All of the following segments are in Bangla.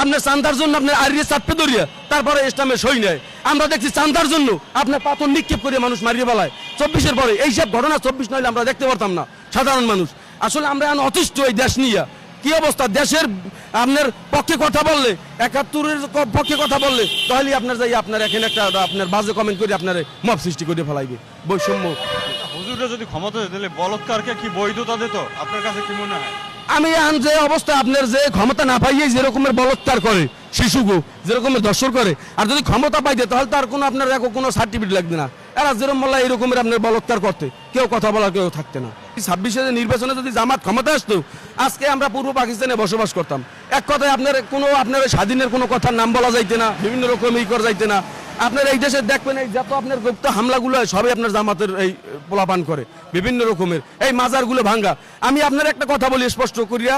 আপনার চান্দার জন্য আপনার আরিয়ে চাপে ধরিয়া তারপরে ইসলামের সই নেয়। আমরা দেখছি চান্দার জন্য আপনার পাথর নিক্ষেপ করে মানুষ মারিয়ে বেলায় 24-এর পরে এইসব ঘটনা 24 নইলে আমরা দেখতে পারতাম না সাধারণ মানুষ। আসলে আমরা এখন অতিষ্ঠ এই দেশ নিয়ে। কি অবস্থা দেশের, আপনার পক্ষে কথা বললে 71-এর পক্ষে কথা বললে তাহলে আপনার যাই আপনার এখানে একটা আপনার বাজে কমেন্ট করে আপনার মব সৃষ্টি করে ফেলাইবে বৈষম্য। হুজুররা যদি ক্ষমতা দিলে বলৎকারকে কি বৈধতা দিত আপনার কাছে কি মনে হয়? আমি এখন যে অবস্থা আপনার যে ক্ষমতা না পাইয়ে যে রকমের বলৎকার করে শিশুকে যে রকমের দর্শন করে, আর যদি ক্ষমতা পাইতে তাহলে তার কোনো আপনার কোনো সার্টিফিকেট লাগবে না। এরা যেরকম বললা এরকমের আপনার বলৎকার করতে কেউ কথা বলার কেউ থাকতে না। 26-এর নির্বাচনে যদি জামাত ক্ষমতা আসতো আজকে আমরা পূর্ব পাকিস্তানে বসবাস করতাম। এক কথায় আপনার কোনো আপনার স্বাধীনের কোনো কথার নাম বলা যাইতে না, বিভিন্ন রকম ই করা যাইতে না। আপনার এই দেশে দেখবেন এই যত আপনার গুপ্ত হামলাগুলো হয় সবই আপনার জামাতের এই পোলাপান করে বিভিন্ন রকমের এই মাজারগুলো ভাঙ্গা। আমি আপনার একটা কথা বলি স্পষ্ট করিয়া,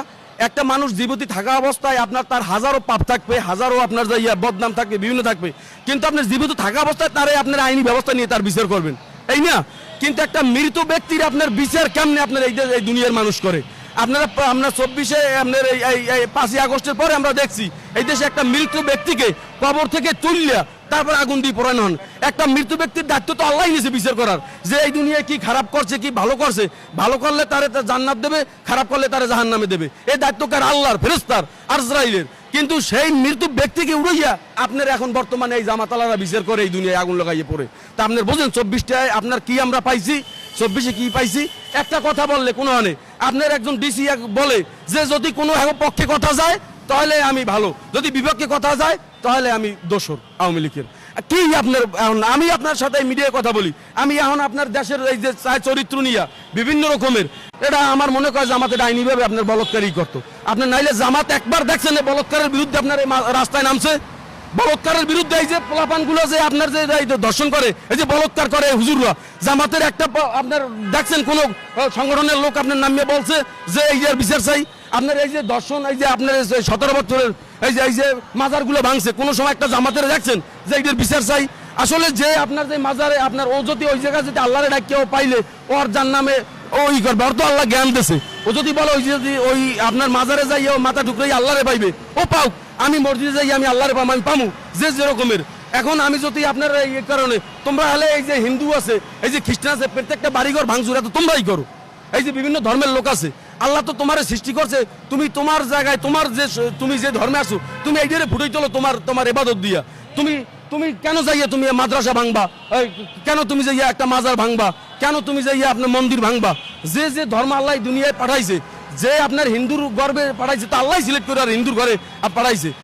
একটা মানুষ জীবিত থাকা অবস্থায় আপনার তার হাজারো পাপ থাকবে, হাজারো আপনার যাইয়া বদনাম থাকবে, বিভিন্ন থাকবে, কিন্তু আপনার জীবিত থাকা অবস্থায় তারে আপনার আইনি ব্যবস্থা নিয়ে তার বিচার করবেন, এই না? কিন্তু একটা মৃত ব্যক্তির আপনার বিচার কেমনে আপনার এই দুনিয়ার মানুষ করে? আপনারা আপনার 24-এ আপনার এই 5ই আগস্টের পরে আমরা দেখছি এই দেশে একটা মৃত ব্যক্তিকে কবর থেকে তুললিয়া তারপর আগুন দিয়ে পোড়ানো হন। একটা মৃত ব্যক্তির দায়িত্ব তো আল্লাহ নিয়েছে বিচার করার, যে এই দুনিয়ায় কি খারাপ করছে কি ভালো করছে। ভালো করলে তারে জান্নাত দেবে, খারাপ করলে তারে জাহান্নামে দেবে। এই দায়িত্ব কার? আল্লাহর, ফেরেশতার, আজরাইলের। কিন্তু সেই মৃত ব্যক্তিকে উড়াইয়া আপনার এখন বর্তমানে এই জামাতালারা বিচার করে এই দুনিয়ায় আগুন লাগাইয়ে পড়ে। তা আপনার বোঝেন 24টায় আপনার কি আমরা পাইছি, 24-এ কি পাইছি? একটা কথা বললে কোনো মানে আপনার একজন ডিসি বলে যে যদি কোনো পক্ষে কথা যায় তাহলে আমি ভালো, যদি বিপক্ষে কথা যায় তাহলে আমি দোষর আওয়ামী লীগের। কি আপনার আমি আপনার সাথে মিডিয়ায় কথা বলি, আমি এখন আপনার দেশের এই যে চরিত্র নিয়ে বিভিন্ন রকমের, এটা আমার মনে করে জামাতে আইনিভাবে আপনার বলৎকারই করতো। আপনার নাইলে জামাত একবার দেখছেন বলৎকারের বিরুদ্ধে আপনার এই রাস্তায় নামছে, বলৎকারের বিরুদ্ধে এই যে পোলাপানগুলো যে আপনার যে দর্শন করে, এই যে বলৎকার করে হুজুররা, জামাতের একটা আপনার দেখছেন কোন সংগঠনের লোক আপনার নামিয়ে বলছে যে এই যে বিচার চাই? আপনার এই যে দর্শন, এই যে আপনার 17 বছরের এই যে মাজারগুলো ভাঙছে, কোন সময় একটা জামাতের দেখছেন যে এইটার বিচার চাই? আসলে যে আপনার যে মাজারে আপনার ও যদি ওই জায়গায় যদি আল্লাহরে ডাক কেউ পাইলে ওর যার নামে ওই করবে, ওর তো আল্লাহ জ্ঞান দিয়েছে। ও যদি বলে ওই যদি ওই আপনার মাজারে যাই ও মাথা ঠুকরাই আল্লাহরে পাইবে, ও পাও। আমি মসজিদে যাই আমি আল্লাহরে পাবো, আমি পামু যে যেরকমের। এখন আমি যদি আপনার এই কারণে তোমরা হলে এই যে হিন্দু আছে, এই যে খ্রিস্টান আছে, প্রত্যেকটা বাড়িঘর ভাঙচুর তো তোমরাই করো। এই যে বিভিন্ন ধর্মের লোক আছে, আল্লাহ তো তোমার সৃষ্টি করছে, তুমি তোমার জায়গায় তোমার যে তুমি যে ধর্মে আসো তুমি এইটারে ফুটেই চলো তোমার ইবাদত দিয়া। তুমি কেন যাইয়া তুমি মাদ্রাসা ভাঙবা? কেন তুমি যাইয়া একটা মাজার ভাঙবা? কেন তুমি যাইয়া আপনার মন্দির ভাঙবা? যে ধর্ম আল্লাহ দুনিয়ায় পাঠাইছে, যে আপনার হিন্দুর গর্বে পাঠাইছে তা আল্লাহ সিলেক্ট করে আর হিন্দুর ঘরে পাঠাইছে।